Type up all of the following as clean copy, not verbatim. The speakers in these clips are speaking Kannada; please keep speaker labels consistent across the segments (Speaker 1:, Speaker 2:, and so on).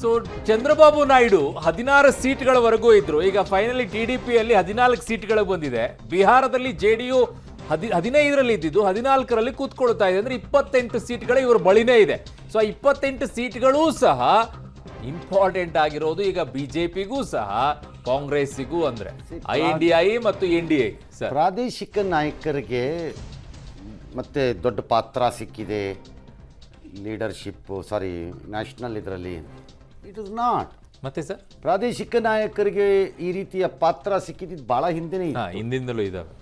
Speaker 1: ಸೊ ಚಂದ್ರಬಾಬು ನಾಯ್ಡು 16 ಸೀಟ್ಗಳವರೆಗೂ ಇದ್ರು. ಈಗ ಫೈನಲಿ ಟಿಡಿಪಿಯಲ್ಲಿ 14 ಸೀಟ್ಗಳು ಬಂದಿದೆ. ಬಿಹಾರದಲ್ಲಿ ಜೆಡಿಯು 15ರಲ್ಲಿ ಇದ್ದಿದ್ದು 14ರಲ್ಲಿ ಕೂತ್ಕೊಳ್ತಾ ಇದೆ. ಅಂದ್ರೆ 28 ಸೀಟ್ಗಳು ಇವ್ರ ಬಳಿನೇ ಇದೆ. ಸೊ 28 ಸೀಟ್ಗಳೂ ಸಹ ಇಂಪಾರ್ಟೆಂಟ್ ಆಗಿರೋದು ಈಗ ಬಿಜೆಪಿಗೂ ಸಹ ಕಾಂಗ್ರೆಸ್ಸಿಗೂ, ಅಂದ್ರೆ INDI ಮತ್ತು NDA. ಸರ್,
Speaker 2: ಪ್ರಾದೇಶಿಕ ನಾಯಕರಿಗೆ ಮತ್ತೆ ದೊಡ್ಡ ಪಾತ್ರ ಸಿಕ್ಕಿದೆ ಲೀಡರ್ಶಿಪ್, ನ್ಯಾಷನಲ್ ಇದರಲ್ಲಿ. It is not.
Speaker 1: ಮತ್ತೆ ಸರ್,
Speaker 2: ಪ್ರಾದೇಶಿಕ ನಾಯಕರಿಗೆ ಈ ರೀತಿಯ ಪಾತ್ರ ಸಿಕ್ಕಿದ್ದು ಭಾಳ ಹಿಂದೆನೇ ಇತ್ತು.
Speaker 1: ಹಿಂದಿಂದಲೂ ಇದಾವೆ.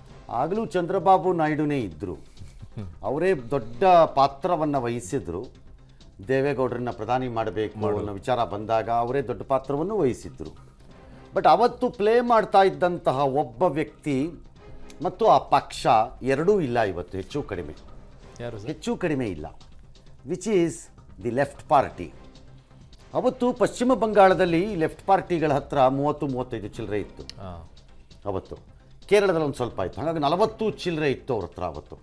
Speaker 2: ಆಗಲೂ ಚಂದ್ರಬಾಬು ನಾಯ್ಡುನೇ ಇದ್ದರು. ಅವರೇ ದೊಡ್ಡ ಪಾತ್ರವನ್ನು ವಹಿಸಿದ್ರು. ದೇವೇಗೌಡರನ್ನ ಪ್ರಧಾನಿ ಮಾಡಬೇಕು ಅನ್ನೋ ವಿಚಾರ ಬಂದಾಗ ಅವರೇ ದೊಡ್ಡ ಪಾತ್ರವನ್ನು ವಹಿಸಿದ್ರು. ಬಟ್ ಅವತ್ತು ಪ್ಲೇ ಮಾಡ್ತಾ ಇದ್ದಂತಹ ಒಬ್ಬ ವ್ಯಕ್ತಿ ಮತ್ತು ಆ ಪಕ್ಷ ಎರಡೂ ಇಲ್ಲ ಇವತ್ತು. ಹೆಚ್ಚು ಕಡಿಮೆ ಇಲ್ಲ. Which is the left party. ಅವತ್ತು ಪಶ್ಚಿಮ ಬಂಗಾಳದಲ್ಲಿ ಲೆಫ್ಟ್ ಪಾರ್ಟಿಗಳ ಹತ್ರ 30-35 ಚಿಲ್ಲರೆ ಇತ್ತು ಅವತ್ತು. ಕೇರಳದಲ್ಲಿ ಒಂದು ಸ್ವಲ್ಪ ಇತ್ತು. ಹಾಗಾಗಿ 40 ಚಿಲ್ಲರೆ ಇತ್ತು ಅವ್ರ ಹತ್ರ ಅವತ್ತು.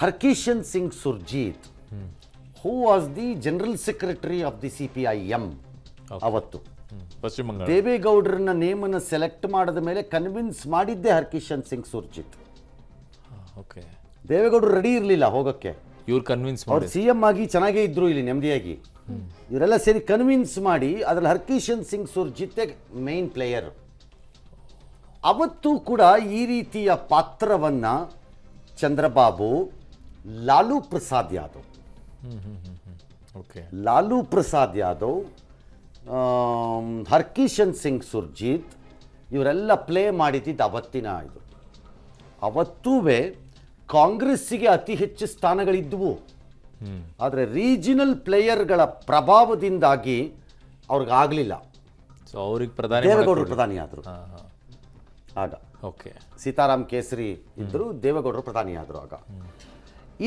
Speaker 2: Harkishan Singh Surjeet, who was the general secretary of the CPIM ಅವತ್ತು.
Speaker 1: ಪಶ್ಚಿಮ ಬಂಗಾಳ
Speaker 2: ದೇವೇಗೌಡರನ್ನ ನೇಮನ್ನು ಸೆಲೆಕ್ಟ್ ಮಾಡಿದ ಮೇಲೆ ಕನ್ವಿನ್ಸ್ ಮಾಡಿದ್ದೆ ಹರ್ಕಿಶನ್ ಸಿಂಗ್ ಸುರ್ಜಿತ್. ದೇವೇಗೌಡರು ರೆಡಿ ಇರಲಿಲ್ಲ ಹೋಗೋಕ್ಕೆ.
Speaker 1: ಇವ್ರು ಕನ್ವಿನ್ಸ್
Speaker 2: ಅವ್ರು CM ಆಗಿ ಚೆನ್ನಾಗೇ ಇದ್ರು ಇಲ್ಲಿ ನೆಮ್ಮದಿಯಾಗಿ. ಇವರೆಲ್ಲ ಸೇರಿ ಕನ್ವಿನ್ಸ್ ಮಾಡಿ ಅದರಲ್ಲಿ ಹರ್ಕಿಶನ್ ಸಿಂಗ್ ಸುರ್ಜಿತ್ ಮೇನ್ ಪ್ಲೇಯರ್. ಅವತ್ತು ಕೂಡ ಈ ರೀತಿಯ ಪಾತ್ರವನ್ನು ಚಂದ್ರಬಾಬು, ಲಾಲೂ ಪ್ರಸಾದ್ ಯಾದವ್, ಹರ್ಕಿಶನ್ ಸಿಂಗ್ ಸುರ್ಜಿತ್ ಇವರೆಲ್ಲ ಪ್ಲೇ ಮಾಡಿದ್ದಿದ್ದು ಅವತ್ತಿನ ಇದು. ಅವತ್ತೂ ಕಾಂಗ್ರೆಸ್ಸಿಗೆ ಅತಿ ಹೆಚ್ಚು ಸ್ಥಾನಗಳಿದ್ವು. ಆದರೆ ರೀಜನಲ್ ಪ್ಲೇಯರ್ಗಳ ಪ್ರಭಾವದಿಂದಾಗಿ ಅವ್ರಿಗಾಗಲಿಲ್ಲ. ದೇವೇಗೌಡರು ಪ್ರಧಾನಿ ಆದರು ಆಗ. ಸೀತಾರಾಮ್ ಕೇಸರಿ ಇದ್ದರು, ದೇವೇಗೌಡರು ಪ್ರಧಾನಿ ಆದರು ಆಗ.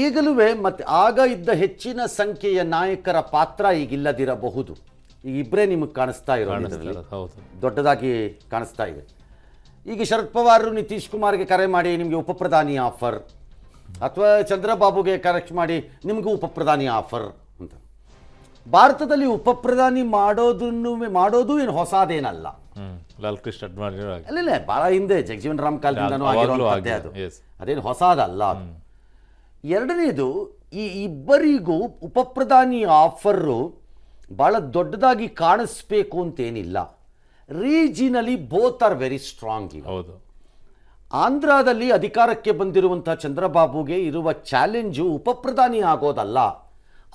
Speaker 2: ಈಗಲೂ ಮತ್ತೆ ಆಗ ಇದ್ದ ಹೆಚ್ಚಿನ ಸಂಖ್ಯೆಯ ನಾಯಕರ ಪಾತ್ರ ಈಗಿಲ್ಲದಿರಬಹುದು. ಈಗ ಇಬ್ಬರೇ ನಿಮಗೆ ಕಾಣಿಸ್ತಾ ಇರೋದು, ದೊಡ್ಡದಾಗಿ ಕಾಣಿಸ್ತಾ ಇದೆ. ಈಗ ಶರದ್ ಪವಾರ್ ನಿತೀಶ್ ಕುಮಾರ್ಗೆ ಕರೆ ಮಾಡಿ ನಿಮಗೆ ಉಪಪ್ರಧಾನಿ ಆಫರ್, ಅಥವಾ ಚಂದ್ರಬಾಬುಗೆ ಕರೆಕ್ಟ್ ಮಾಡಿ ನಿಮಗೂ ಉಪಪ್ರಧಾನಿ ಆಫರ್ ಅಂತ. ಭಾರತದಲ್ಲಿ ಉಪಪ್ರಧಾನಿ ಮಾಡೋದು ಏನು ಹೊಸದೇನಲ್ಲ. ಅಲ್ಲೇ ಭಾಳ ಹಿಂದೆ ಜಗಜೀವನ್ ರಾಮ್ ಕಾಲದಿಂದನೂ ಆಗಿರುವಂಥದ್ದೇ ಅದು. ಅದೇನು ಹೊಸದಲ್ಲ. ಎರಡನೇದು, ಈ ಇಬ್ಬರಿಗೂ ಉಪಪ್ರಧಾನಿ ಆಫರು ಭಾಳ ದೊಡ್ಡದಾಗಿ ಕಾಣಿಸ್ಬೇಕು ಅಂತೇನಿಲ್ಲ. Regionally both are very strong.
Speaker 1: ಹೌದು.
Speaker 2: ಆಂಧ್ರದಲ್ಲಿ ಅಧಿಕಾರಕ್ಕೆ ಬಂದಿರುವಂಥ ಚಂದ್ರಬಾಬುಗೆ ಇರುವ ಚಾಲೆಂಜು ಉಪಪ್ರಧಾನಿ ಆಗೋದಲ್ಲ,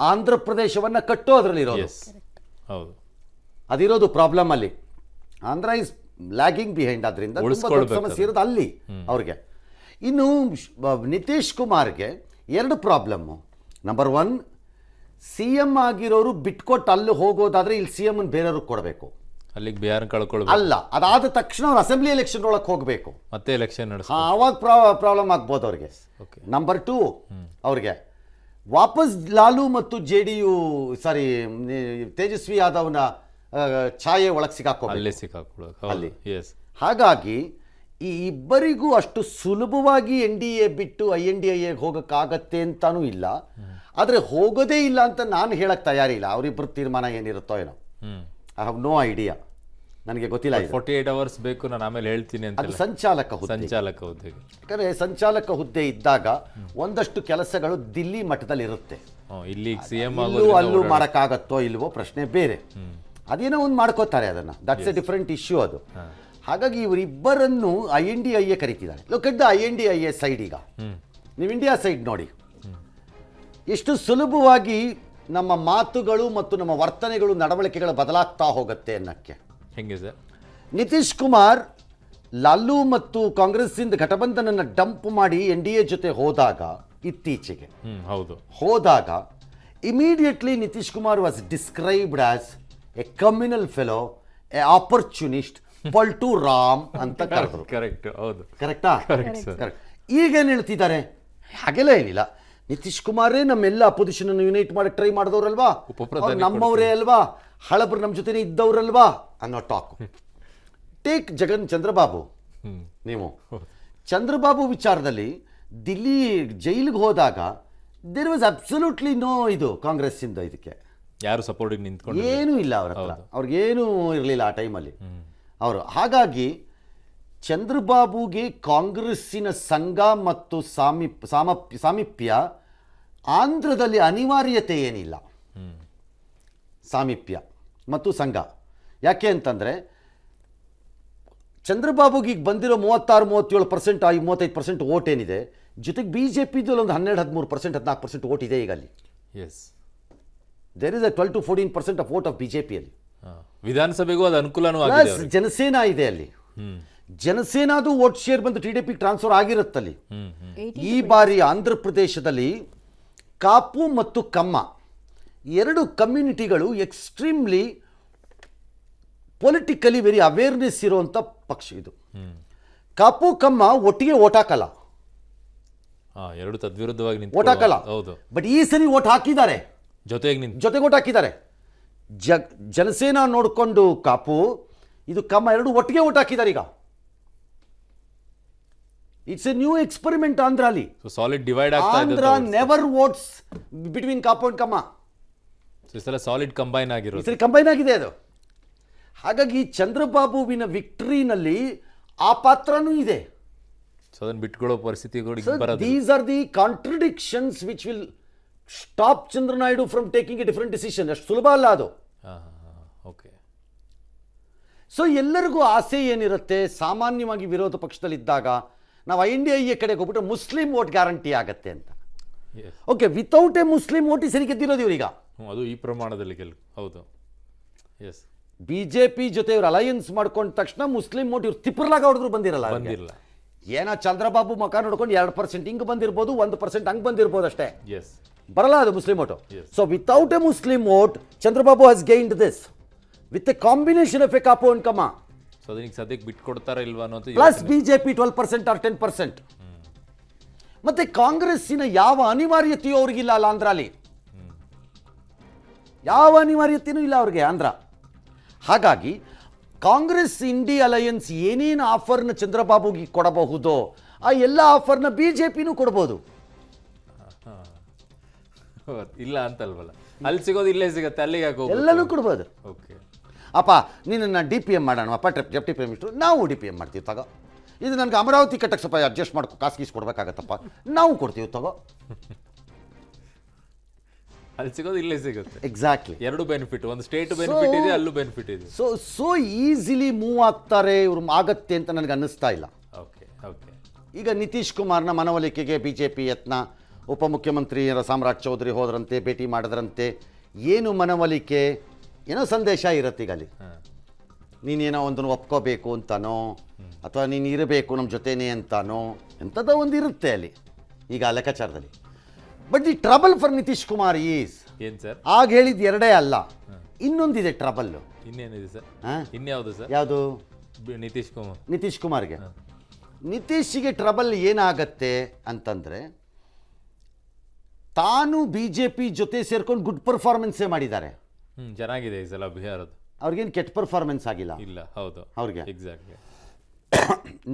Speaker 2: ಆಂಧ್ರ ಪ್ರದೇಶವನ್ನು ಕಟ್ಟೋದ್ರಲ್ಲಿರೋದು. ಅದಿರೋದು ಪ್ರಾಬ್ಲಮ್ ಅಲ್ಲಿ. Andhra is lagging behind. ಅದರಿಂದ ಸಮಸ್ಯೆ ಇರೋದು ಅಲ್ಲಿ ಅವ್ರಿಗೆ. ಇನ್ನು ನಿತೀಶ್ ಕುಮಾರ್ಗೆ 2 ಪ್ರಾಬ್ಲಮ್ಮು. ನಂಬರ್ 1, CM ಆಗಿರೋರು ಬಿಟ್ಕೊಟ್ಟು ಅಲ್ಲಿ ಹೋಗೋದಾದ್ರೆ ಇಲ್ಲಿ CM ಬೇರೆಯವ್ರಿಗೆ ಕೊಡಬೇಕು,
Speaker 1: ಅಲ್ಲಿಗೆ ಬಿಹಾರ ಕಳ್ಕೊಳ್ಬೇಕು.
Speaker 2: ಅಲ್ಲ, ಅದಾದ ತಕ್ಷಣ ಅವ್ರು ಅಸೆಂಬ್ಲಿ ಎಲೆಕ್ಷನ್ ಒಳಗೆ ಹೋಗಬೇಕು,
Speaker 1: ಮತ್ತೆ ಎಲೆಕ್ಷನ್
Speaker 2: ಆವಾಗ ಪ್ರಾಬ್ಲಮ್ ಆಗ್ಬೋದು ಅವ್ರಿಗೆ. ನಂಬರ್ 2, ಅವ್ರಿಗೆ ವಾಪಸ್ ಲಾಲು ಮತ್ತು ತೇಜಸ್ವಿ ಯಾದವ್ನ ಛಾಯೆ ಒಳಗೆ ಸಿಕ್ಕಾಕೋಬೇಕು ಅಲ್ಲಿ. ಹಾಗಾಗಿ ಈ ಇಬ್ಬರಿಗೂ ಅಷ್ಟು ಸುಲಭವಾಗಿ NDA ಬಿಟ್ಟು INDIA ಹೋಗೋಕ್ಕಾಗತ್ತೆ ಅಂತಾನೂ ಇಲ್ಲ. ಆದರೆ ಹೋಗೋದೇ ಇಲ್ಲ ಅಂತ ನಾನು ಹೇಳಕ್ಕೆ ತಯಾರಿಲ್ಲ. ಅವರಿಬ್ಬರು ತೀರ್ಮಾನ ಏನಿರುತ್ತೋ ಏನೋ. ಐ ಹ್ಯಾವ್ ನೋ ಐಡಿಯಾ, ನನಗೆ ಗೊತ್ತಿಲ್ಲ.
Speaker 1: 48 ಅವರ್ಸ್ ಬೇಕು, ನಾನು ಆಮೇಲೆ ಹೇಳ್ತೀನಿ ಅಂತ.
Speaker 2: ಅದು ಸಂಚಾಲಕ ಹುದ್ದೆ. ಯಾಕಂದರೆ ಸಂಚಾಲಕ ಹುದ್ದೆ ಇದ್ದಾಗ ಒಂದಷ್ಟು ಕೆಲಸಗಳು ದಿಲ್ಲಿ ಮಟ್ಟದಲ್ಲಿ ಇರುತ್ತೆ.
Speaker 1: ಇಲ್ಲಿ CM
Speaker 2: ಅಲ್ಲೂ ಮಾಡೋಕ್ಕಾಗತ್ತೋ ಇಲ್ವೋ ಪ್ರಶ್ನೆ ಬೇರೆ. ಅದೇನೋ ಒಂದು ಮಾಡ್ಕೋತಾರೆ, ಅದನ್ನು. ದಟ್ಸ್ ಎ ಡಿಫರೆಂಟ್ ಇಶ್ಯೂ ಅದು. ಹಾಗಾಗಿ ಇವರಿಬ್ಬರನ್ನು INDIA ಕರೀತಿದ್ದಾರೆ. Look at the INDIA side. ಈಗ ನೀವು ಇಂಡಿಯಾ ಸೈಡ್ ನೋಡಿ, ಎಷ್ಟು ಸುಲಭವಾಗಿ ನಮ್ಮ ಮಾತುಗಳು ಮತ್ತು ನಮ್ಮ ವರ್ತನೆಗಳು, ನಡವಳಿಕೆಗಳು ಬದಲಾಗ್ತಾ ಹೋಗುತ್ತೆ ಅನ್ನಕ್ಕೆ.
Speaker 1: ಹೆಂಗೆ ಸರ್?
Speaker 2: ನಿತೀಶ್ ಕುಮಾರ್ ಲಾಲು ಮತ್ತು ಕಾಂಗ್ರೆಸ್ಸಿಂದ ಘಟಬಂಧನನ್ನು ಡಂಪ್ ಮಾಡಿ NDA ಜೊತೆ ಹೋದಾಗ, ಇತ್ತೀಚೆಗೆ ಹೋದಾಗ, immediately Nitish Kumar was described as a communal fellow, a opportunist, Paltu Ram ಅಂತ ಕರೆದ್ರು. ಕರೆಕ್ಟಾ? ಈಗೇನು ಹೇಳ್ತಿದ್ದಾರೆ? ಹಾಗೆಲ್ಲ ಏನಿಲ್ಲ. ನಿತೀಶ್ ಕುಮಾರೇ ನಮ್ಮೆಲ್ಲ ಅಪೋಸಿಷನ್ ಅನ್ನು ಯುನೈಟ್ ಮಾಡಕ್ಕೆ ಟ್ರೈ ಮಾಡಿದವರಲ್ವಾ, ನಮ್ಮವರೇ ಅಲ್ವಾ, ಹಳಬರು ನಮ್ಮ ಜೊತೆನೇ ಇದ್ದವರಲ್ವಾ ಅನ್ನೋ ಟಾಕ್. ಟೇಕ್ ಚಂದ್ರಬಾಬು. ನೀವು ಚಂದ್ರಬಾಬು ವಿಚಾರದಲ್ಲಿ ದಿಲ್ಲಿ ಜೈಲಿಗೆ ಹೋದಾಗ ದೇರ್ ವಾಸ್ ಅಬ್ಸಲ್ಯೂಟ್ಲಿ ನೋ ಇದು ಕಾಂಗ್ರೆಸ್ಸಿಂದ ಇದಕ್ಕೆ
Speaker 1: ಯಾರು ಸಪೋರ್ಟಿಗೆ ನಿಂತ್ಕೊಂಡು
Speaker 2: ಏನೂ ಇಲ್ಲ ಅವ್ರ ಹತ್ರ, ಅವ್ರಿಗೇನೂ ಇರಲಿಲ್ಲ ಆ ಟೈಮಲ್ಲಿ ಅವರು. ಹಾಗಾಗಿ ಚಂದ್ರಬಾಬುಗೆ ಕಾಂಗ್ರೆಸ್ಸಿನ ಸಂಘ ಮತ್ತು ಸಾಮೀಪ್ಯ ಆಂಧ್ರದಲ್ಲಿ ಅನಿವಾರ್ಯತೆ ಏನಿಲ್ಲ. ಸಾಮೀಪ್ಯ ಮತ್ತು ಸಂಘ ಯಾಕೆ ಅಂತಂದರೆ ಚಂದ್ರಬಾಬುಗೆ ಈಗ ಬಂದಿರೋ 36-37% 35% ಓಟ್ ಏನಿದೆ, ಜೊತೆಗೆ BJPದು ಒಂದು 12-13% 14% ಓಟ್ ಇದೆ ಈಗ ಅಲ್ಲಿ.
Speaker 1: Yes,
Speaker 2: there is a 12-14% of vote of BJP ಅಲ್ಲಿ.
Speaker 1: ವಿಧಾನಸಭೆಗೂ ಅದು ಅನುಕೂಲನೂ ಆಗಿದೆ.
Speaker 2: ಪ್ಲಸ್ ಜನಸೇನಾ ಇದೆ ಅಲ್ಲಿ. ಜನಸೇನಾದು ವೋಟ್ ಶೇರ್ ಬಂದು TDP ಟ್ರಾನ್ಸ್ಫರ್ ಆಗಿರುತ್ತಲ್ಲಿ. ಈ ಬಾರಿ ಆಂಧ್ರ ಪ್ರದೇಶದಲ್ಲಿ ಕಾಪು ಮತ್ತು ಕಮ್ಮ ಎರಡು ಕಮ್ಯುನಿಟಿಗಳು ಎಕ್ಸ್ಟ್ರೀಮ್ಲಿ ಪೊಲಿಟಿಕಲಿ ವೆರಿ ಅವೇರ್ನೆಸ್ ಇರುವಂಥ ಪಕ್ಷ ಇದು. ಕಾಪು ಕಮ್ಮ ಒಟ್ಟಿಗೆ ಓಟ್ ಹಾಕಲ್ಲ,
Speaker 1: ಎರಡು ತದ್ವಿರುದ್ಧವಾಗಿ
Speaker 2: ಓಟ್ ಹಾಕಲ್ಲ.
Speaker 1: ಹೌದು,
Speaker 2: ಬಟ್ ಈ ಸರಿ ಓಟ್ ಹಾಕಿದ್ದಾರೆ, ಜೊತೆಗೆ ಓಟ್ ಹಾಕಿದ್ದಾರೆ. ಜನಸೇನಾ ನೋಡಿಕೊಂಡು ಕಾಪು, ಇದು ಕಮ್ಮ, ಎರಡು ಒಟ್ಟಿಗೆ ಓಟ್ ಹಾಕಿದ್ದಾರೆ ಈಗ. It's A new experiment Andhra ಅಲ್ಲಿ.
Speaker 1: ಸಾಲಿಡ್ ಡಿವೈಡ್ ಆಗ್ತಾ ಇದೆ.
Speaker 2: Andhra never votes between Kapu and ಕಮ್ಮ.
Speaker 1: ಸಾಲಿಡ್ ಕಂಬೈನ್ ಆಗಿರೋದು,
Speaker 2: ಈ ಸರಿ ಕಂಬೈನ್ ಆಗಿದೆ ಅದು. ಹಾಗಾಗಿ ಚಂದ್ರಬಾಬುವಿನ ವಿಕ್ಟರಿನಲ್ಲಿ ಆ ಪಾತ್ರನೂ ಇದೆ.
Speaker 1: ಸೊ ಅದನ್ನು ಬಿಟ್ಕೊಳ್ಳೋ ಪರಿಸ್ಥಿತಿಗಳು
Speaker 2: these are the contradictions which will stop Chandranaidu from taking a different decision. ಅಷ್ಟು ಸುಲಭ ಅಲ್ಲ ಅದು.
Speaker 1: ಓಕೆ.
Speaker 2: ಸೊ ಎಲ್ಲರಿಗೂ ಆಸೆ ಏನಿರುತ್ತೆ, ಸಾಮಾನ್ಯವಾಗಿ ವಿರೋಧ ಪಕ್ಷದಲ್ಲಿದ್ದಾಗ ನಾವು INDA ಕಡೆಗೆ ಹೋಗ್ಬಿಟ್ರೆ ಮುಸ್ಲಿಂ ವೋಟ್ ಗ್ಯಾರಂಟಿ ಆಗತ್ತೆ ಅಂತ. Okay, without A Muslim vote ಈ ಸರಿ ಗೆದ್ದಿರೋದು ಇವ್ರೀಗ.
Speaker 1: ಅದು ಈ ಪ್ರಮಾಣದಲ್ಲಿ ಹೌದು. ಎಸ್,
Speaker 2: BJP ಜೊತೆ ಇವ್ರು ಅಲಯನ್ಸ್ ಮಾಡ್ಕೊಂಡ ತಕ್ಷಣ ಮುಸ್ಲಿಂ ವೋಟ್ ಇವ್ರು ತಿಪ್ಪರ್ಲಾಗ ಹೊಡೆದ್ರು ಬಂದಿರಲ್ಲ. ಏನೋ ಚಂದ್ರಬಾಬು ಮುಖ ನೋಡ್ಕೊಂಡು 2% ಹಿಂಗೆ ಬಂದಿರ್ಬೋದು, 1% ಹಂಗೆ ಬಂದಿರ್ಬೋದು ಅಷ್ಟೇ.
Speaker 1: ಎಸ್,
Speaker 2: ಬರಲ್ಲ ಅದು Muslim vote. So without A Muslim vote Chandrababu has gained this with A combination of A Kapu and ಕಮ್ಮ.
Speaker 1: ಸೊ ಅದಕ್ಕೆ ಸದ್ಯಕ್ಕೆ ಬಿಟ್ಕೊಡ್ತಾರ ಇಲ್ವಾ ಅನ್ನೋದು.
Speaker 2: Plus BJP 12% or 10%. ಮತ್ತೆ ಕಾಂಗ್ರೆಸ್ಸಿನ ಯಾವ ಅನಿವಾರ್ಯತೆಯೂ ಅವ್ರಿಗಿಲ್ಲ ಅಲ್ಲ ಆಂಧ್ರಲ್ಲಿ, ಯಾವ ಅನಿವಾರ್ಯತೆಯೂ ಇಲ್ಲ ಅವ್ರಿಗೆ ಆಂಧ್ರ. ಹಾಗಾಗಿ ಕಾಂಗ್ರೆಸ್ ಇಂಡಿ ಅಲಯನ್ಸ್ ಏನೇನು ಆಫರ್ನ ಚಂದ್ರಬಾಬುಗೆ ಕೊಡಬಹುದೋ ಆ ಎಲ್ಲ ಆಫರ್ನ BJPನೂ ಕೊಡ್ಬೋದು.
Speaker 1: ಇಲ್ಲ ಅಂತಲ್ವಲ್ಲ, ಅಲ್ಲಿ ಸಿಗೋದು ಇಲ್ಲೇ ಸಿಗುತ್ತೆ, ಅಲ್ಲಿಗೆ
Speaker 2: ಎಲ್ಲನೂ ಕೊಡ್ಬೋದು.
Speaker 1: ಓಕೆ
Speaker 2: ಅಪ್ಪ ನಿನ್ನನ್ನು DPM ಮಾಡೋಣ ಅಪ್ಪ, ಡೆಪ್ಟಿ ಪ್ರೈಮ್ ಮಿನಿಸ್ಟರ್, ನಾವು DPM ಮಾಡ್ತೀವಿ ತಗೋ. ಇದು ನನಗೆ ಅಮರಾವತಿ ಕಟ್ಟಕ್ಕೆ ಸ್ವಲ್ಪ ಅಡ್ಜಸ್ಟ್ ಮಾಡ್ಕೊ, ಕಾಸು ಕೊಡ್ಬೇಕಾಗತ್ತಪ್ಪ, ನಾವು ಕೊಡ್ತೀವಿ ತಗೋ.
Speaker 1: ಅಲ್ಲಿ ಸಿಗೋದು ಇಲ್ಲೇ ಸಿಗುತ್ತೆ.
Speaker 2: ಎಕ್ಸಾಕ್ಟ್ಲಿ,
Speaker 1: ಎರಡು ಬೆನಿಫಿಟ್, ಒಂದು ಸ್ಟೇಟ್ ಬೆನಿಫಿಟ್ ಇದೆ, ಅಲ್ಲೂ ಬೆನಿಫಿಟ್ ಇದೆ.
Speaker 2: ಸೊ ಈಸಿಲಿ ಮೂವ್ ಆಗ್ತಾರೆ ಇವ್ರು, ಆಗತ್ತೆ ಅಂತ ನನಗೆ ಅನ್ನಿಸ್ತಾ ಇಲ್ಲ.
Speaker 1: Okay okay.
Speaker 2: ಈಗ ನಿತೀಶ್ ಕುಮಾರ್ನ ಮನವೊಲಿಕೆಗೆ BJP ಯತ್ನ, ಉಪಮುಖ್ಯಮಂತ್ರಿ ಸಾಮ್ರಾಟ್ ಚೌಧರಿ ಹೋದ್ರಂತೆ, ಭೇಟಿ ಮಾಡಿದ್ರಂತೆ. ಏನು ಮನವೊಲಿಕೆ, ಏನೋ ಸಂದೇಶ ಇರುತ್ತೆ ಈಗ ಅಲ್ಲಿ. ನೀನೇನೋ ಒಂದನ್ನು ಒಪ್ಕೋಬೇಕು ಅಂತಾನೋ, ಅಥವಾ ನೀನು ಇರಬೇಕು ನಮ್ಮ ಜೊತೆನೇ ಅಂತಾನೋ, ಎಂಥದ್ದೋ ಒಂದು ಇರುತ್ತೆ ಅಲ್ಲಿ ಈಗ ಆ ಲೆಕ್ಕಾಚಾರದಲ್ಲಿ. But the trouble for Nitish Kumar is,
Speaker 1: ಏನು ಸರ್,
Speaker 2: ಆಗ ಹೇಳಿದ್ದು ಎರಡೇ ಅಲ್ಲ, ಇನ್ನೊಂದಿದೆ ಟ್ರಬಲ್ಲು.
Speaker 1: ಇನ್ನೇನಿದೆ ಸರ್? ಇನ್ಯಾವುದು ಸರ್?
Speaker 2: ಯಾವುದು? ನಿತೀಶ್ ಕುಮಾರ್ಗೆ. ನಿತೀಶ್ಗೆ ಟ್ರಬಲ್ ಏನಾಗತ್ತೆ ಅಂತಂದರೆ, ತಾನು BJP ಜೊತೆ ಸೇರ್ಕೊಂಡು ಗುಡ್ ಪರ್ಫಾರ್ಮೆನ್ಸೇ ಮಾಡಿದ್ದಾರೆ.
Speaker 1: ಚೆನ್ನಾಗಿದೆ ಈ ಸಲ ಬಿಹಾರದ.
Speaker 2: ಅವ್ರಿಗೇನು ಕೆಟ್ಟ ಪರ್ಫಾರ್ಮೆನ್ಸ್ ಆಗಿಲ್ಲ.
Speaker 1: ಇಲ್ಲ, ಹೌದು,
Speaker 2: ಅವ್ರಿಗೆ
Speaker 1: ಎಕ್ಸಾಕ್ಟ್ಲಿ.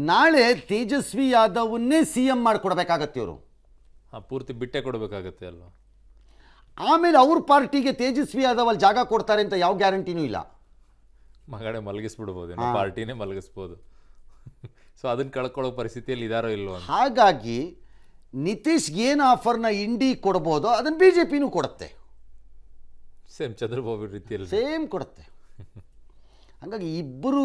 Speaker 2: ನಾಳೆ ತೇಜಸ್ವಿ ಯಾದವ್ನೇ CM ಮಾಡಿಕೊಡ್ಬೇಕಾಗತ್ತೆ ಇವರು.
Speaker 1: ಪೂರ್ತಿ ಬಿಟ್ಟೆ ಕೊಡಬೇಕಾಗತ್ತೆ ಅಲ್ವಾ?
Speaker 2: ಆಮೇಲೆ ಅವ್ರ ಪಾರ್ಟಿಗೆ ತೇಜಸ್ವಿ ಯಾದವ್ ಅಲ್ಲಿ ಜಾಗ ಕೊಡ್ತಾರೆ ಅಂತ ಯಾವ ಗ್ಯಾರಂಟಿನೂ ಇಲ್ಲ.
Speaker 1: ಮಗಡೆ ಮಲಗಿಸ್ಬಿಡ್ಬೋದು, ಪಾರ್ಟಿನೇ ಮಲಗಿಸ್ಬೋದು. ಸೊ ಅದನ್ನ ಕಳ್ಕೊಳ್ಳೋ ಪರಿಸ್ಥಿತಿಯಲ್ಲಿ ಇದಾರೋ ಇಲ್ವೋ.
Speaker 2: ಹಾಗಾಗಿ ನಿತೀಶ್ಗೆ ಏನು ಆಫರ್ನ ಇಂಡಿ ಕೊಡ್ಬೋದೋ ಅದನ್ನು BJPನೂ ಕೊಡುತ್ತೆ.
Speaker 1: ಸೇಮ್ ಚಂದ್ರಬಾಬು ರೀತಿಯಲ್ಲಿ
Speaker 2: ಸೇಮ್ ಕೊಡುತ್ತೆ. ಹಾಗಾಗಿ ಇಬ್ಬರೂ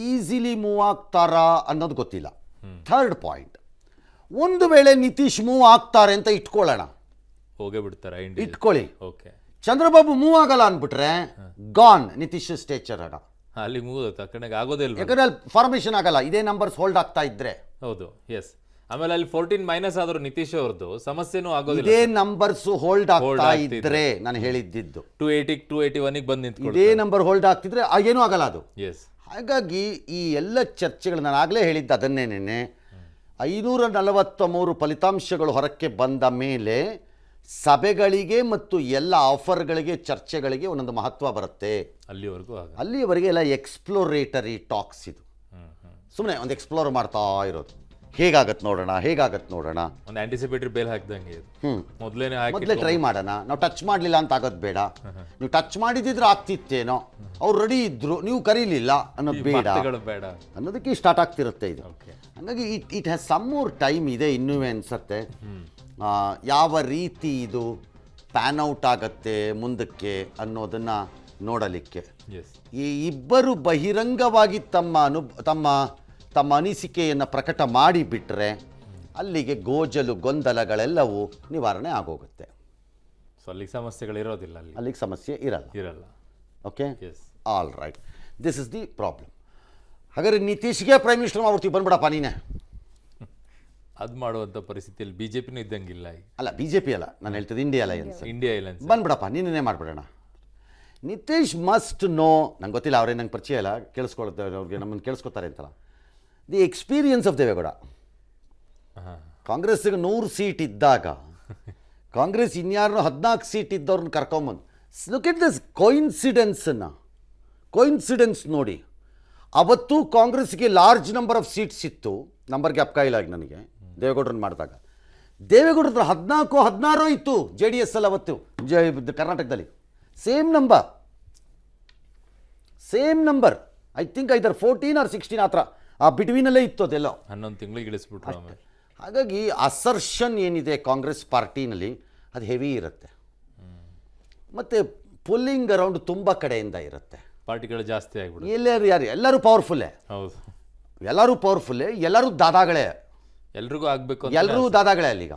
Speaker 2: ಈಸಿಲಿ ಮೂವ್ ಆಗ್ತಾರಾ ಅನ್ನೋದು ಗೊತ್ತಿಲ್ಲ. ಥರ್ಡ್ ಪಾಯಿಂಟ್, ಒಂದು ವೇಳೆ ನಿತೀಶ್ ಮೂವ್ ಆಗ್ತಾರೆ ಅಂತ ಇಟ್ಕೊಳ್ಳೋಣ,
Speaker 1: ಹೋಗೇ ಬಿಡ್ತಾರೆ,
Speaker 2: ಇಟ್ಕೊಳ್ಳಿ.
Speaker 1: ಓಕೆ,
Speaker 2: ಚಂದ್ರಬಾಬು ಮೂವ್ ಆಗಲ್ಲ ಅಂದ್ಬಿಟ್ರೆ ಗಾನ್ ನಿತೀಶ್ ಸ್ಟೇಚರ್ ಅಡ
Speaker 1: ಅಲ್ಲಿ ಮೂವ್ ಆಗೋದೇ ಇಲ್ಲ,
Speaker 2: ಯಾಕಂದ್ರೆ ಅಲ್ಲಿ ಫಾರ್ಮೇಶನ್ ಆಗಲ್ಲ, ಇದೇ ನಂಬರ್ಸ್ ಹೋಲ್ಡ್ ಆಗ್ತಾ ಇದ್ರೆ.
Speaker 1: ಹೌದು, ಎಸ್. ಆಮೇಲೆ ಅಲ್ಲಿ 14 ಮೈನಸ್ ಆದರೂ ನಿತೀಶ್ ಅವ್ರದ್ದು ಸಮಸ್ಯೆನೂ ಆಗೋದಿಲ್ಲ.
Speaker 2: ಇದೇ ನಂಬರ್ಸ್ ಹೋಲ್ಡ್ ಆಗ್ತಾ ಇದ್ರೆ, ನಾನು ಹೇಳಿದ್ದು
Speaker 1: 280 281 ಬಂದು ನಿಂತ್ಕೊಳ್ಳಿ,
Speaker 2: ಇದೇ ನಂಬರ್ ಹೋಲ್ಡ್ ಆಗ್ತಿದ್ರೆ ಏನೂ ಆಗಲ್ಲ ಅದು.
Speaker 1: ಎಸ್.
Speaker 2: ಹಾಗಾಗಿ ಈ ಎಲ್ಲ ಚರ್ಚೆಗಳು ನಾನು ಆಗಲೇ ಹೇಳಿದ್ದು ಅದನ್ನೇನೆ. 543 ಫಲಿತಾಂಶಗಳು ಹೊರಕ್ಕೆ ಬಂದ ಮೇಲೆ ಸಭೆಗಳಿಗೆ ಮತ್ತು ಎಲ್ಲ ಆಫರ್ಗಳಿಗೆ, ಚರ್ಚೆಗಳಿಗೆ ಒಂದೊಂದು ಮಹತ್ವ ಬರುತ್ತೆ.
Speaker 1: ಅಲ್ಲಿವರೆಗೆ
Speaker 2: ಎಲ್ಲ ಎಕ್ಸ್ಪ್ಲೋರೇಟರಿ ಟಾಕ್ಸ್ ಇದು, ಸುಮ್ಮನೆ ಒಂದು ಎಕ್ಸ್ಪ್ಲೋರ್ ಮಾಡ್ತಾ ಇರೋದು. ಹೇಗಾಗತ್ತೆ ನೋಡೋಣ
Speaker 1: ಒಂದು ಆಂಟಿಸಿಪೇಟರಿ ಬೇಲ್ ಹಾಕ್ದಂಗೆ ಇದು.
Speaker 2: ಹ್ಮ್
Speaker 1: ಮೊದಲೇನೆ
Speaker 2: ಮೊದಲೇ ಟ್ರೈ ಮಾಡೋಣ. ನಾವು ಟಚ್ ಮಾಡಲಿಲ್ಲ ಅಂತ ಆಗೋದು ಬೇಡ. ನೀವು ಟಚ್ ಮಾಡಿದಿದ್ರೆ ಆಗ್ತಿತ್ತೇನೋ, ಅವ್ರು ರೆಡಿ ಇದ್ರು, ನೀವು ಕರೀಲಿಲ್ಲ ಅನ್ನೋದು ಬೇಡ
Speaker 1: ಬೇಡ
Speaker 2: ಅನ್ನೋದಕ್ಕೆ ಸ್ಟಾರ್ಟ್ ಆಗ್ತಿರುತ್ತೆ ಇದು.
Speaker 1: Okay.
Speaker 2: ಹಾಗಾಗಿ it has some more time ಇದೆ ಇನ್ನೂ ಅನ್ಸತ್ತೆ. ಯಾವ ರೀತಿ ಇದು ಪ್ಯಾನ್ ಔಟ್ ಆಗತ್ತೆ ಮುಂದಕ್ಕೆ ಅನ್ನೋದನ್ನು ನೋಡಲಿಕ್ಕೆ.
Speaker 1: ಎಸ್
Speaker 2: ಈ ಇಬ್ಬರು ಬಹಿರಂಗವಾಗಿ ತಮ್ಮ ಅನಿಸಿಕೆಯನ್ನು ಪ್ರಕಟ ಮಾಡಿಬಿಟ್ರೆ ಅಲ್ಲಿಗೆ ಗೋಜಲು ಗೊಂದಲಗಳೆಲ್ಲವೂ ನಿವಾರಣೆ ಆಗೋಗುತ್ತೆ.
Speaker 1: ಸೊ ಅಲ್ಲಿಗೆ ಸಮಸ್ಯೆಗಳಿರೋದಿಲ್ಲ,
Speaker 2: ಅಲ್ಲಿಗೆ ಸಮಸ್ಯೆ ಇರಲ್ಲ. Okay,
Speaker 1: yes
Speaker 2: all right, this is the problem. ಹಾಗಾದ್ರೆ ನಿತೀಶ್ಗೆ ಪ್ರೈಮ್ ಮಿನಿಸ್ಟರ್ ಮಾಡ್ಬಿಡ್ತೀವಿ, ಬಂದ್ಬಿಡಪ್ಪ ನೀನೆ.
Speaker 1: ಅದು ಮಾಡುವಂಥ ಪರಿಸ್ಥಿತಿಯಲ್ಲಿ ಬಿಜೆಪಿನೂ ಇದ್ದಂಗಿಲ್ಲ ಈಗ.
Speaker 2: ಅಲ್ಲ BJP ಅಲ್ಲ, ನಾನು ಹೇಳ್ತಿದ್ದೆ ಇಂಡಿಯಾ ಅಲಯನ್ಸ್.
Speaker 1: ಇಂಡಿಯಾ ಅಲಯನ್ಸ್
Speaker 2: ಬಂದ್ಬಿಡಪ್ಪ ನೀನೇ ಮಾಡ್ಬಿಡೋಣ. ನಿತೀಶ್ ಮಸ್ಟ್ ನೋ, ನಂಗೆ ಗೊತ್ತಿಲ್ಲ, ಅವರೇ ನಂಗೆ ಪರಿಚಯ ಇಲ್ಲ, ಕೇಳಿಸ್ಕೊಳ್ತಾರೆ ಅವ್ರಿಗೆ, ನಮ್ಮನ್ನು ಕೇಳಿಸ್ಕೊತಾರೆ ಅಂತಲ್ಲ. The experience of Deve Gowda. ಕಾಂಗ್ರೆಸ್ಸಿಗೆ 100 ಸೀಟ್ ಇದ್ದಾಗ ಕಾಂಗ್ರೆಸ್ ಇನ್ಯಾರನ್ನೋ 14 ಸೀಟ್ ಇದ್ದವ್ರನ್ನ ಕರ್ಕೊಂಬಂದು, ಲುಕ್ ಎಟ್ ದಿಸ್ ಕೋಯಿನ್ಸಿಡೆನ್ಸ್ ನೋಡಿ. ಅವತ್ತು ಕಾಂಗ್ರೆಸ್ಗೆ ಲಾರ್ಜ್ ನಂಬರ್ ಆಫ್ ಸೀಟ್ಸ್ ಇತ್ತು, ನಂಬರ್ಗೆ ಅಪ್ಕಾಯಿಲಾಗಿ ನನಗೆ ದೇವೇಗೌಡರನ್ನ ಮಾಡಿದಾಗ. ದೇವೇಗೌಡರ 14-16 ಇತ್ತು JDS ಅಲ್ಲಿ ಅವತ್ತು ಕರ್ನಾಟಕದಲ್ಲಿ. Same number I think either 14 or 16 ಆ ಥರ, ಆ ಬಿಟ್ವೀನಲ್ಲೇ ಇತ್ತು ಅದೆಲ್ಲ.
Speaker 1: 11 ತಿಂಗಳಿಗೆ ಇಳಿಸ್ಬಿಟ್ರು ಆಮೇಲೆ.
Speaker 2: ಹಾಗಾಗಿ ಅಸರ್ಷನ್ ಏನಿದೆ ಕಾಂಗ್ರೆಸ್ ಪಾರ್ಟಿನಲ್ಲಿ ಅದು ಹೆವಿ ಇರುತ್ತೆ, ಮತ್ತು ಪುಲ್ಲಿಂಗ್ ಅರೌಂಡ್ ತುಂಬ ಕಡೆಯಿಂದ ಇರುತ್ತೆ.
Speaker 1: ಪಾರ್ಟಿಗಳು ಜಾಸ್ತಿ ಆಗ್ಬಿಡುತ್ತೆ.
Speaker 2: ಎಲ್ಲರೂ ಪವರ್ಫುಲ್ಲೇ,
Speaker 1: ಹೌದು,
Speaker 2: ಎಲ್ಲರೂ ದಾದಾಗಳೇ,
Speaker 1: ಎಲ್ರಿಗೂ ಆಗಬೇಕು,
Speaker 2: ಎಲ್ಲರೂ ದಾದಾಗಳೇ ಅಲ್ಲಿಗ.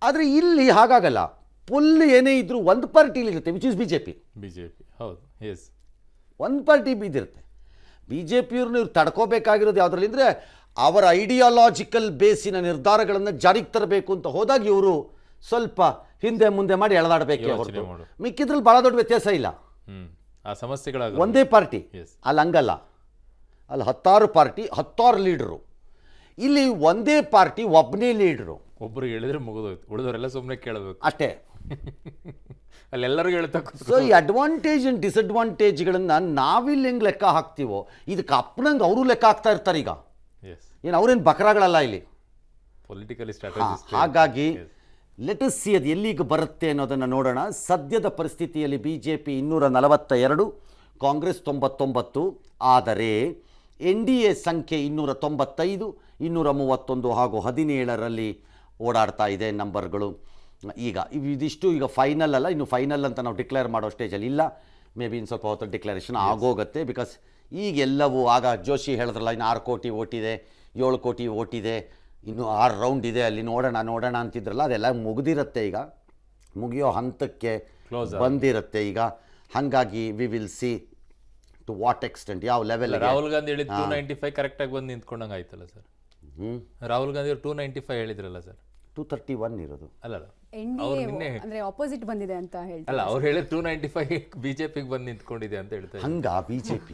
Speaker 2: ಆದರೆ ಇಲ್ಲಿ ಹಾಗಾಗಲ್ಲ. ಪುಲ್ ಏನೇ ಇದ್ರೂ ಒಂದು ಪಾರ್ಟಿಲಿ ಇರುತ್ತೆ, ವಿಚ್ ಇಸ್ BJP.
Speaker 1: ಹೌದು, ಎಸ್,
Speaker 2: ಒಂದು ಪಾರ್ಟಿ ಬಿದ್ದಿರುತ್ತೆ. BJPಯವ್ರನ್ನ ಇವ್ರು ತಡ್ಕೋಬೇಕಾಗಿರೋದು ಯಾವುದ್ರಲ್ಲಿ ಅಂದರೆ, ಅವರ ಐಡಿಯಾಲಾಜಿಕಲ್ ಬೇಸಿನ ನಿರ್ಧಾರಗಳನ್ನು ಜಾರಿಗೆ ತರಬೇಕು ಅಂತ ಹೋದಾಗ ಇವರು ಸ್ವಲ್ಪ ಹಿಂದೆ ಮುಂದೆ ಮಾಡಿ ಎಳೆದಾಡಬೇಕೇ ಹೊರತು ಮಿಕ್ಕಿದ್ರಲ್ಲಿ ಭಾಳ ದೊಡ್ಡ ವ್ಯತ್ಯಾಸ ಇಲ್ಲ.
Speaker 1: ಆ ಸಮಸ್ಯೆಗಳಾಗ
Speaker 2: ಒಂದೇ ಪಾರ್ಟಿ, ಅಲ್ಲಿ ಹಂಗಲ್ಲ. ಅಲ್ಲಿ 10 ಪಾರ್ಟಿ, 10 ಲೀಡರು. ಇಲ್ಲಿ ಒಂದೇ ಪಾರ್ಟಿ, ಒಬ್ಬನೇ ಲೀಡರು.
Speaker 1: ಒಬ್ಬರು ಹೇಳಿದ್ರೆ ಮುಗಿದೋಯ್ತು, ಉಳಿದವರೆಲ್ಲ ಸುಮ್ಮನೆ ಕೇಳಬೇಕು
Speaker 2: ಅಷ್ಟೇ.
Speaker 1: ಅಲ್ಲೆಲ್ಲರಿಗೂ ಹೇಳ್ತಾ.
Speaker 2: ಸೊ ಈ ಅಡ್ವಾಂಟೇಜ್ ಆ್ಯಂಡ್ ಡಿಸಡ್ವಾಂಟೇಜ್ಗಳನ್ನು ನಾವಿಲ್ಲಿ ಹೆಂಗೆ ಲೆಕ್ಕ ಹಾಕ್ತೀವೋ ಇದಕ್ಕೆ ಅಪ್ಪನಂಗೆ ಅವರು ಲೆಕ್ಕ ಹಾಕ್ತಾ ಇರ್ತಾರೆ ಈಗ. ಏನು ಅವ್ರೇನು ಬಕರಾಗಳಲ್ಲ ಇಲ್ಲಿ.
Speaker 1: Politically strategy.
Speaker 2: ಹಾಗಾಗಿ ಲೆಟ್ ಅಸ್ ಸಿ ಅದು ಎಲ್ಲಿಗೆ ಬರುತ್ತೆ ಅನ್ನೋದನ್ನು ನೋಡೋಣ. ಸದ್ಯದ ಪರಿಸ್ಥಿತಿಯಲ್ಲಿ BJP 242, ಕಾಂಗ್ರೆಸ್ 99, ಆದರೆ NDA ಸಂಖ್ಯೆ 295, 231 ಹಾಗೂ 17ರಲ್ಲಿ ಓಡಾಡ್ತಾ ಇದೆ ನಂಬರ್ಗಳು. ಈಗ ಇದಿಷ್ಟು ಈಗ ಫೈನಲ್ ಅಲ್ಲ, ಇನ್ನು ಫೈನಲ್ ಅಂತ ನಾವು ಡಿಕ್ಲೇರ್ ಮಾಡೋ ಸ್ಟೇಜಲ್ಲಿ ಇಲ್ಲ. ಮೇ ಬಿ ಇನ್ನು ಸ್ವಲ್ಪ ಹೊತ್ತು ಡಿಕ್ಲರೇಷನ್ ಆಗೋಗುತ್ತೆ. ಬಿಕಾಸ್ ಈಗೆಲ್ಲವೂ ಆಗ ಜೋಶಿ ಹೇಳಿದ್ರಲ್ಲ, ಇನ್ನು 6 ಕೋಟಿ ಓಟಿದೆ, 7 ಕೋಟಿ ಓಟಿದೆ, ಇನ್ನು 6 ರೌಂಡ್ ಇದೆ, ಅಲ್ಲಿ ನೋಡೋಣ ಅಂತಿದ್ರಲ್ಲ, ಅದೆಲ್ಲ ಮುಗಿದಿರುತ್ತೆ. ಈಗ ಮುಗಿಯೋ ಹಂತಕ್ಕೆ ಬಂದಿರುತ್ತೆ ಈಗ. ಹಾಗಾಗಿ we will see to what extent, ಯಾವ ಲೆವೆಲ್.
Speaker 1: ರಾಹುಲ್ ಗಾಂಧಿ ಹೇಳಿದ 295 ಕರೆಕ್ಟಾಗಿ ಬಂದು ನಿಂತ್ಕೊಂಡಂಗೆ ಆಯ್ತಲ್ಲ ಸರ್. ರಾಹುಲ್ ಗಾಂಧಿ 295 ಹೇಳಿದ್ರಲ್ಲ ಸರ್. 231
Speaker 2: ಇರೋದು
Speaker 1: ಅಲ್ಲ,
Speaker 3: ಅಂದ್ರೆ ಆಪೋಸಿಟ್ ಬಂದಿದೆ ಅಂತ ಹೇಳ್ತಾರೆ.
Speaker 1: ಅಲ್ಲ, ಅವ್ರು ಹೇಳಿದ 295 BJPಗೆ ಬಂದು ನಿಂತ್ಕೊಂಡಿದೆ ಅಂತ ಹೇಳ್ತಾರೆ.
Speaker 2: ಹಂಗ BJP